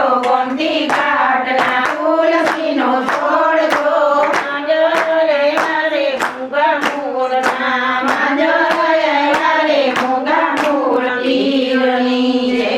જો ગોમતી ઘાટના તુલસીનો છોડ જો માંજરે મારે મૂંગા મૂળના માંજરે મારે મૂંગા મૂળ પીરની જય.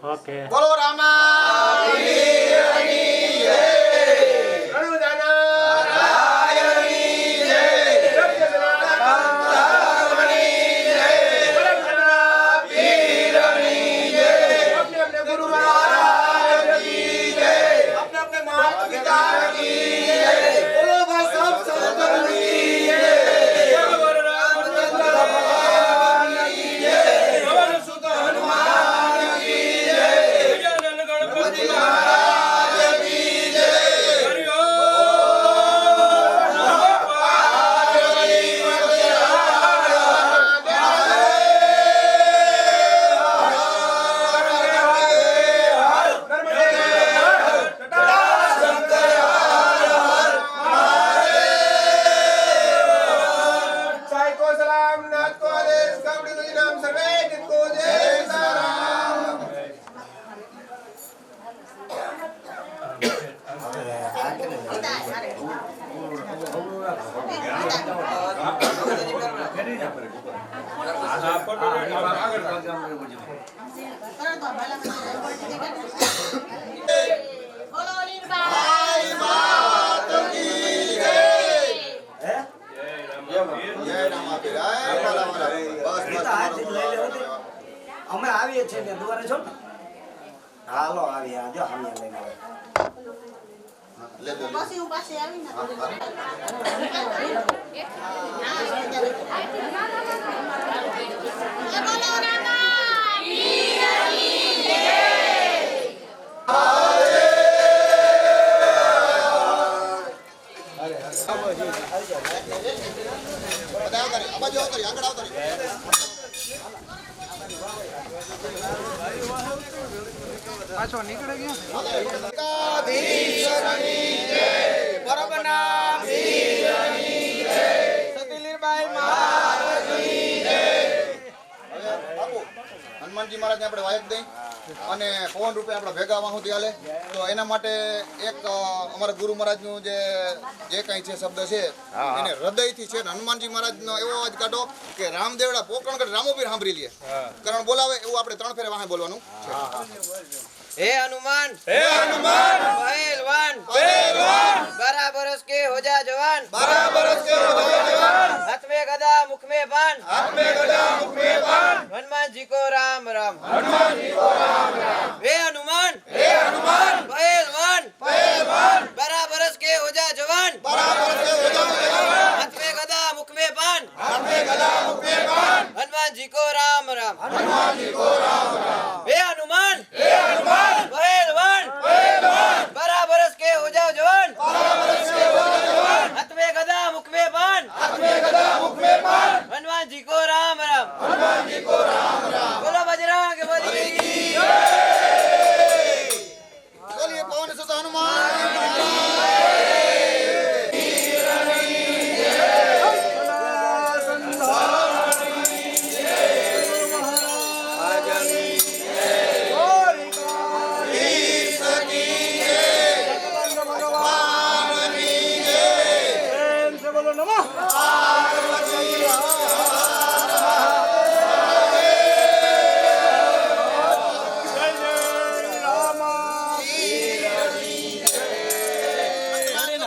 Okay. બોલો રામા પીરની જય. રણુદાના રાયની જય. રામની જય. પીરની જય. अपने गुरु महाराज की जय. अपने माता पिता की जय. बोलो भाई सब संतों की जय. भगवान रामचंद्र भगवान की जय. भगवान सुत हनुमान की जय. गजानन गणपति महाराज की બોલો લીલબાઈ માત કી જય. જય રામાપીર. જય બાલાવાલા. બસ બસ અમે આવીએ છીએ ને દુવારે છો ને હાલો આવી આ જો અમે લઈને આવે લેજો પછી હું પાછી આવી ને બોલો રામા વીરની જય. બધા આવતા રહી. આ બાજુ આવતા રહી. આગળ આવતા રહી. એકાધીશની જય. પરમના વીરની જય. સતીલીબાઈ મહારાજની જય. હવે બાપુ, હનુમાનજી મહારાજને આપણે વાયક દઈ અને પવન રૂપે આપણે ભેગા વાહુ હાલે તો એના માટે એક અમારા ગુરુ મહારાજનું જે કંઈ છે શબ્દ છે એને હૃદયથી છે ને હનુમાનજી મહારાજનો એવો અવાજ કાઢો કે રામદેવડા પોકણગઢ રામોપીર સાંભળી લે કરણ બોલાવે એવું આપણે 3 ફેરે વાહે બોલવાનું છે. हे हनुमान હનુમાન पहलवान પહેલવાન बराबर के हो जा जवान બરાબર છે જવાન हाथ में गदा मुख में पान હાથ મે ગદા મુખ મે પાન हनुमान जी को राम राम હનુમાનજી કો રામ રામ. हे हनुमान હે હનુમાન पहलवान પહેલવાન बराबर के हो जा जवान બરાબર છે જવાન हाथ में गदा मुख में पान હાથ મે ગદા મુખ મે પાન हनुमान जी को राम राम હનુમાનજી કો રામ રામ. हे हनुमान હે હનુમાન पहलवान પહેલવાન बराबर के हो जाओ जवान બરાબર છે જવાન हाथ में गदा मुख में पान હાથ મે ગદા મુખ મે પાન हनुमान जी को राम राम હનુમાનજી કો રામ રામ. बोलो बजरंग बली की બોલીએ પવન સુત હનુમાન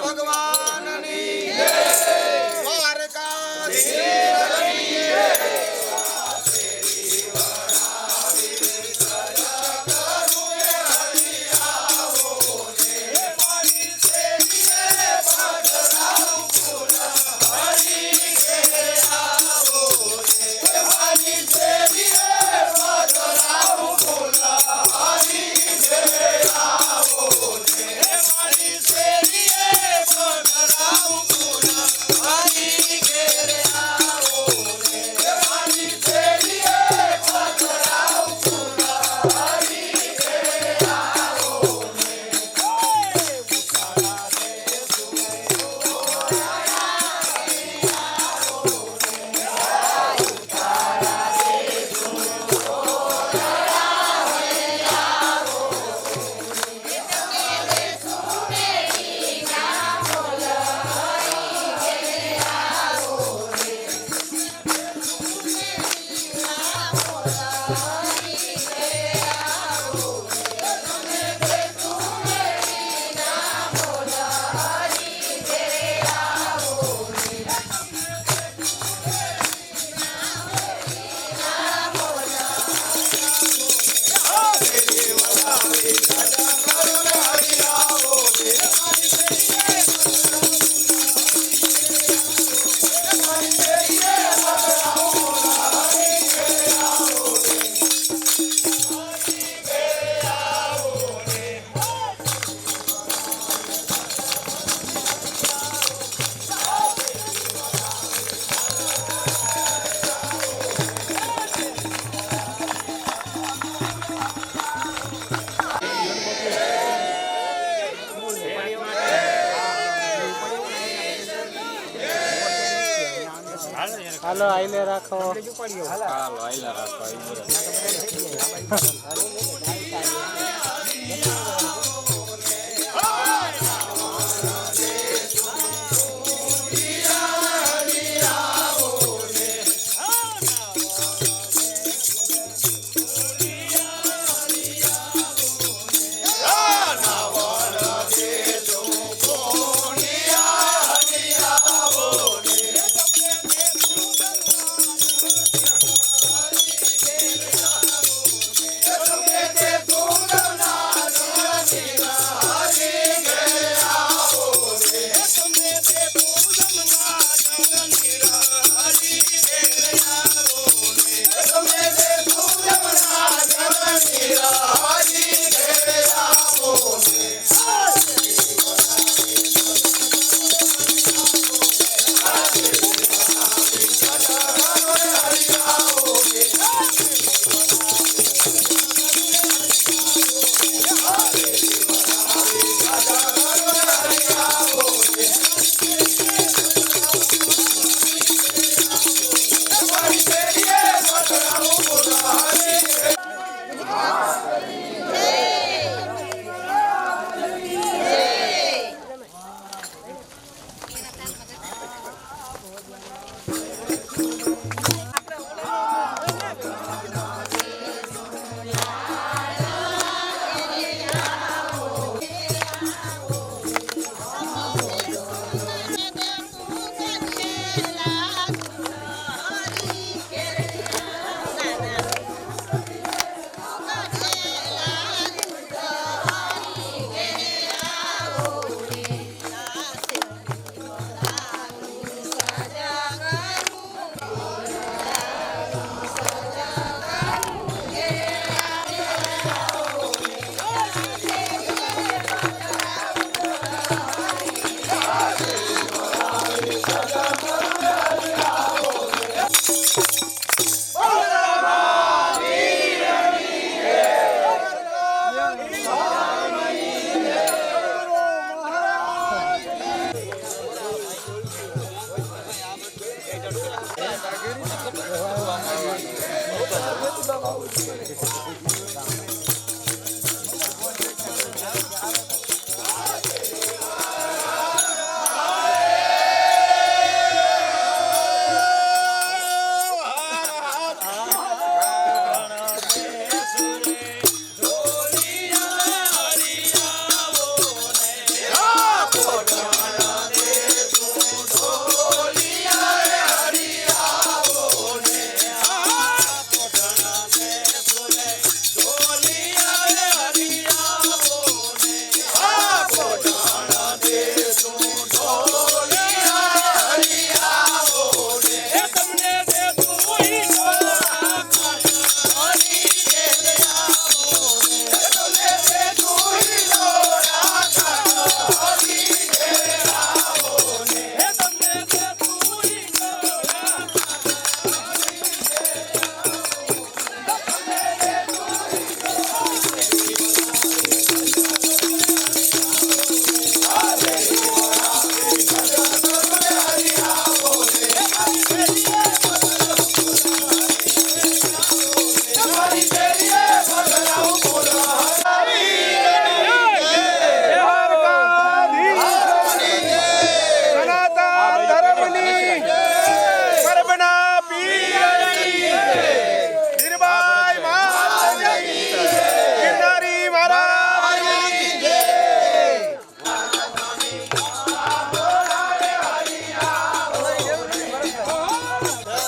ભગવાનની જય. દ્વારકાધીશની જય. હાલો આઈલે રાખો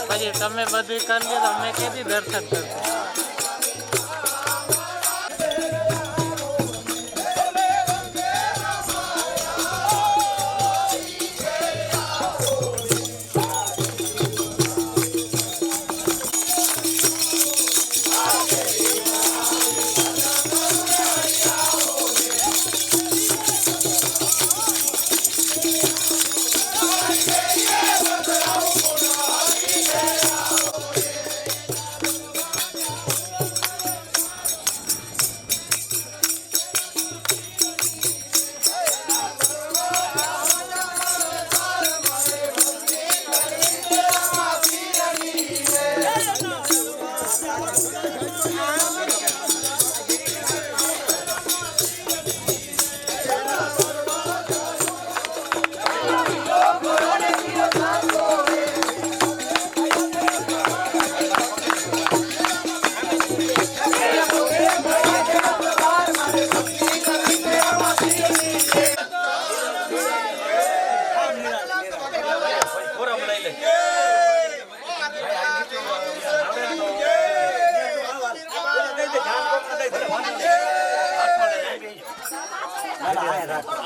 પછી તમે બધું કરી લે તો અમે કેથી દર્શન કરશું?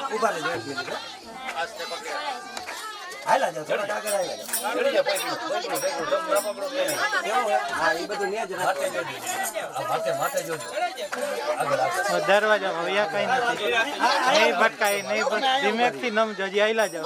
ઉભા રહેજો એક મિનિટ હાલા જાઓ થોડા આગળ આવી જાઓ હા એ બધું ન્યા જ દરવાજા ભવ્યા કઈ નથી નહીં ભટકાય નહીં ધીમેકથી નમજો હજી આયલા જાઓ.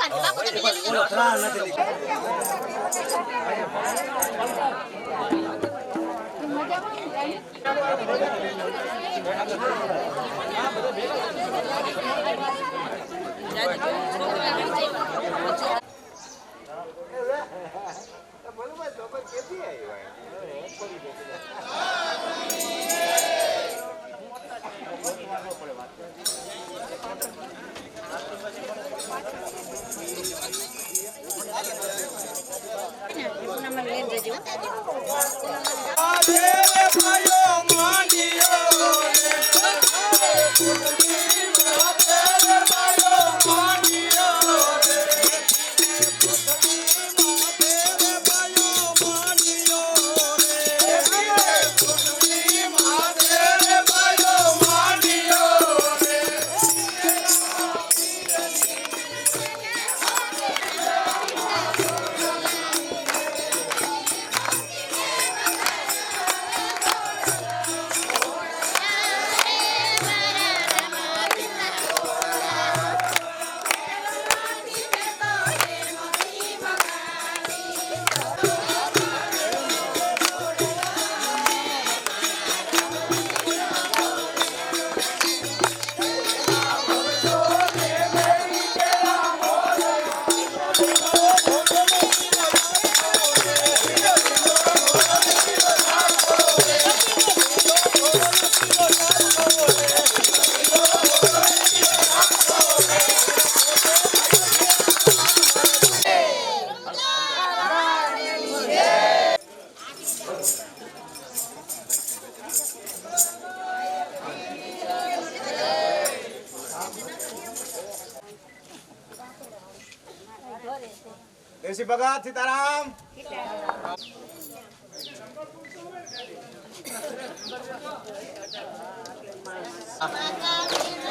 ઋષિ ભગત સીતારામ.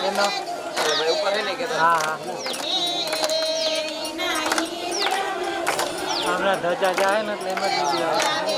એનો ઉપર હે ને કે હા હા હમણાં ધજા જાય ને એટલે એમાં દીધી આવે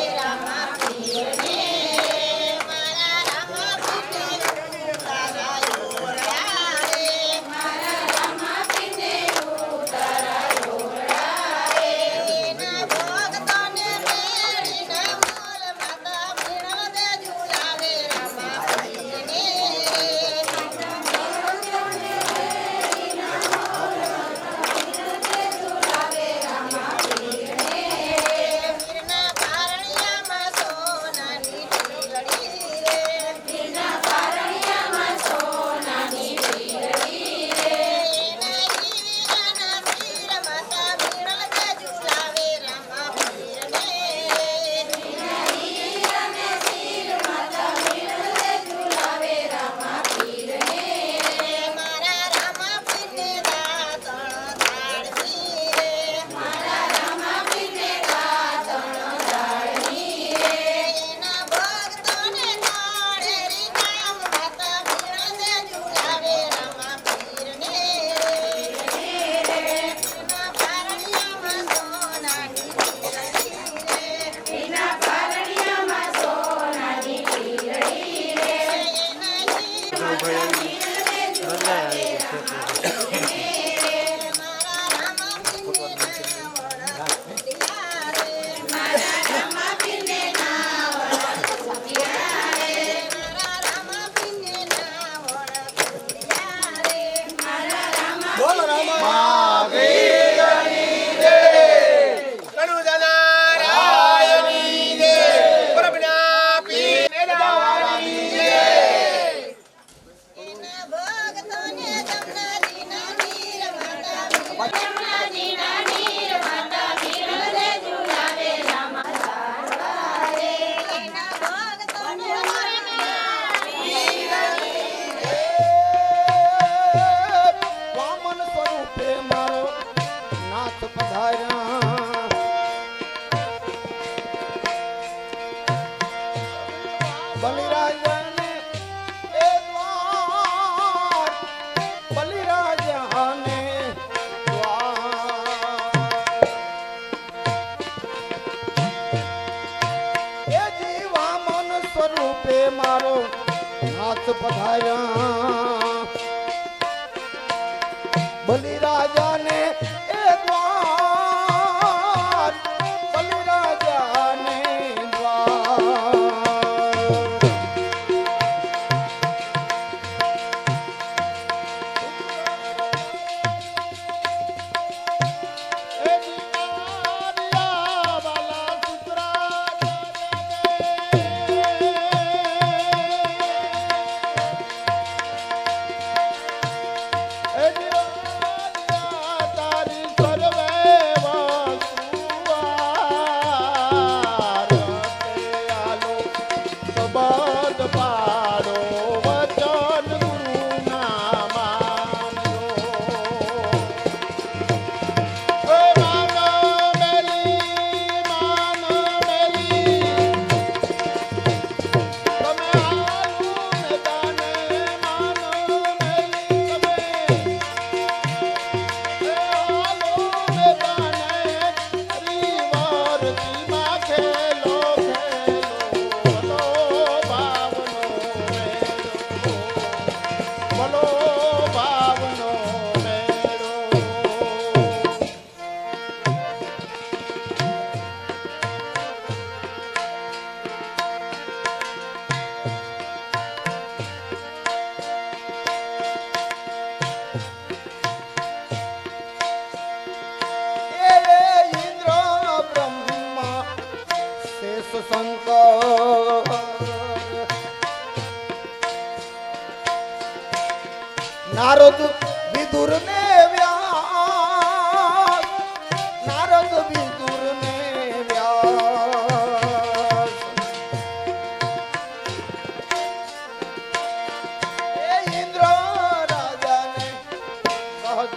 મારો નાથ પધાર્યા બલિરાજાને એ દ્વાર બલિરાજાને દ્વાર નારદ વિદુર ને વ્યાસ નારદ વિદુર ને વ્યાસ એ ઇન્દ્ર રાજાને સહજ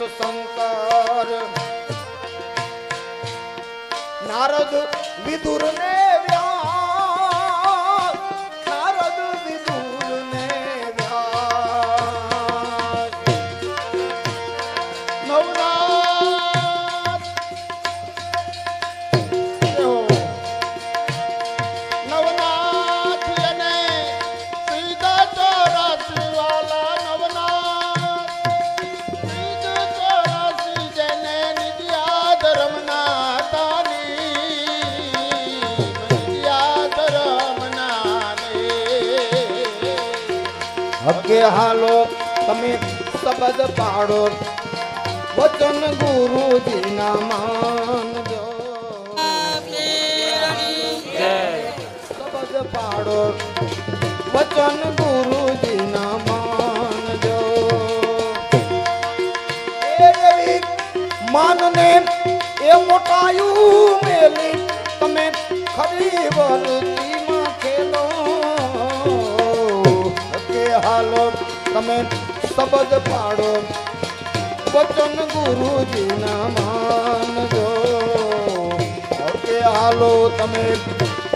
શંકર નારદ વિદુર ને વ્યાસ નારદ વિદુર ને વ્યાસ નવનાથ નવનાથ અને સીધા ચોરાસી વાલા નવનાથ સીધા ચોરાસી જેને નિત્યા ધર્મના હકે હાલો તમે શબ્દ પાડો વચન ગુરુજીના માનજો શબ્દ પાડો વચન ગુરુજીના માનજો એ એવી માનને એ મોટાયું મેલી તમે ખરી વલતીમાં ખેલો હાલો તમે શબ્દ પાડો વચન ગુરુજીના માનજો કે હાલો તમે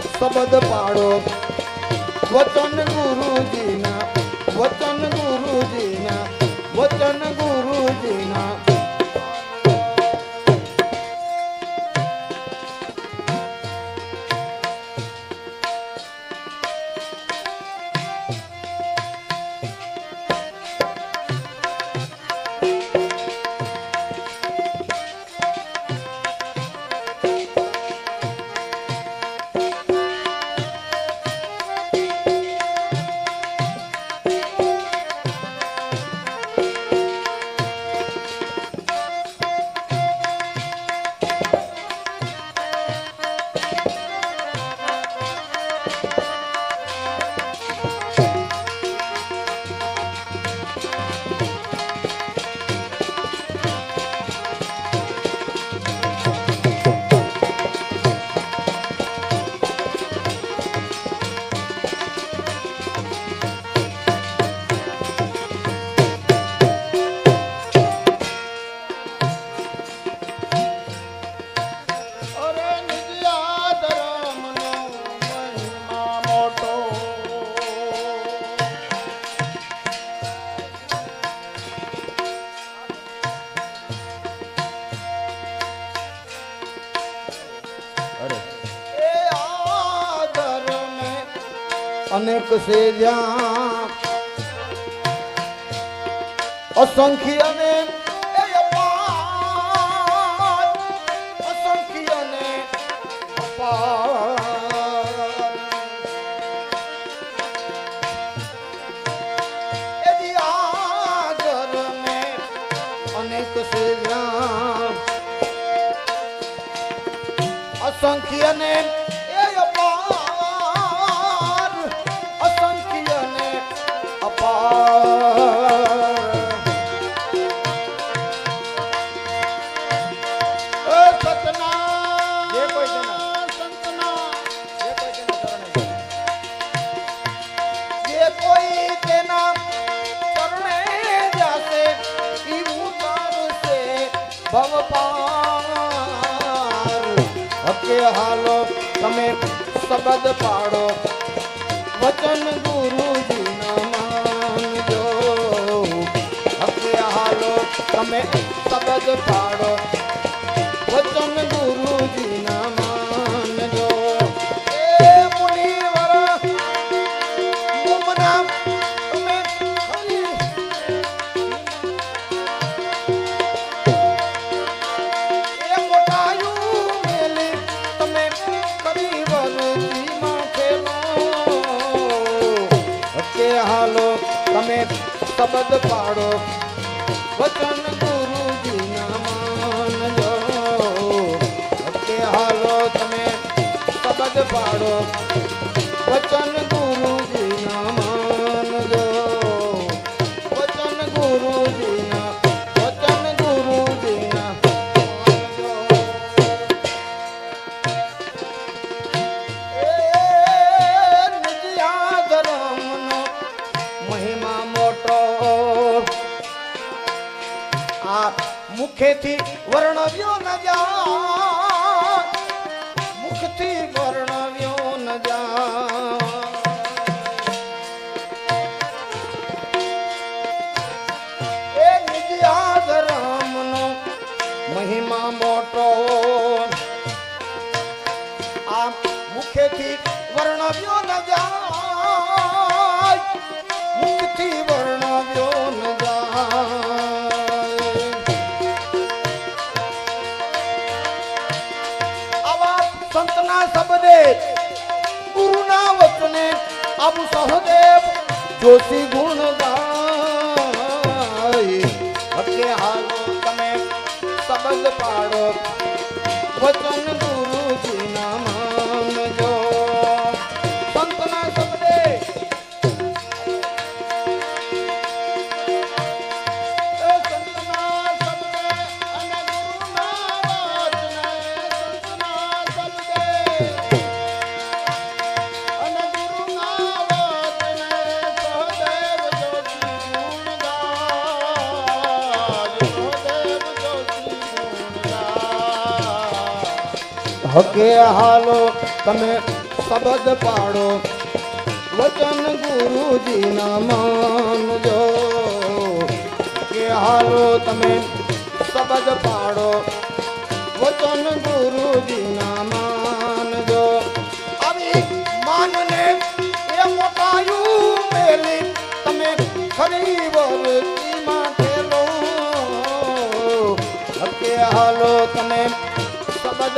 શબ્દ પાડો વચન ગુરુજીના વચન ગુરુજીના વચન ગુરુજીના અનેક સે જ્યાં અસંખ્ય ને અસંખ્ય ને અનેક સે જ્યાં અસંખ્ય ને હાલો તમે શબ્દ પાડો વચન ગુરુજીના માનજો હકે હાલો તમે શબ્દ પાડો વચન ગુરુજીના માનજો એ મુનિવર મુમના તમે હાલો તમે શબ્દ પાડો વચન ગુરુજીના માનજો કે હાલો તમે શબ્દ પાડો વચન ગુરુજીના માનજો વચન ગુરુજીના વચન ગુરુજીના મહિમા મોટો આ મુખેથી વર્ણવ્યો ન જાય, મુખથી વર્ણવ્યો ન જાય. એ નિજ આદરામનો મહિમા મોટો, આ મુખેથી વર્ણવ્યો ન જાય, મુખથી વર્ણવ્યો ન જાય. આવા સંતના શબ્દે ગુરુના વચને આબુ સહદેવ જોશી ગુણ ગાય. હકે હાલો તમે શબ્દ પાડો, વચન ગુરુજીના માનજો. સંતના શબ્દે સંતના શબ્દે અને ગુરુના વચને, સંતના શબ્દે અને ગુરુના વચને સહદેવ જોશી ગુણ ગાય. સહદેવ જોશી ગુણ ગાય. હકે હાલો તમે શબ્દ પાડો, વચન ગુરુજીના માનજો. કે હાલો તમે શબ્દ પાડો, વચન ગુરુજીના માનજો. આવી માનને એ મોટાયું મેલી તમે ખરી વર્તી માટે લો. હકે હાલો તમે શબ્દ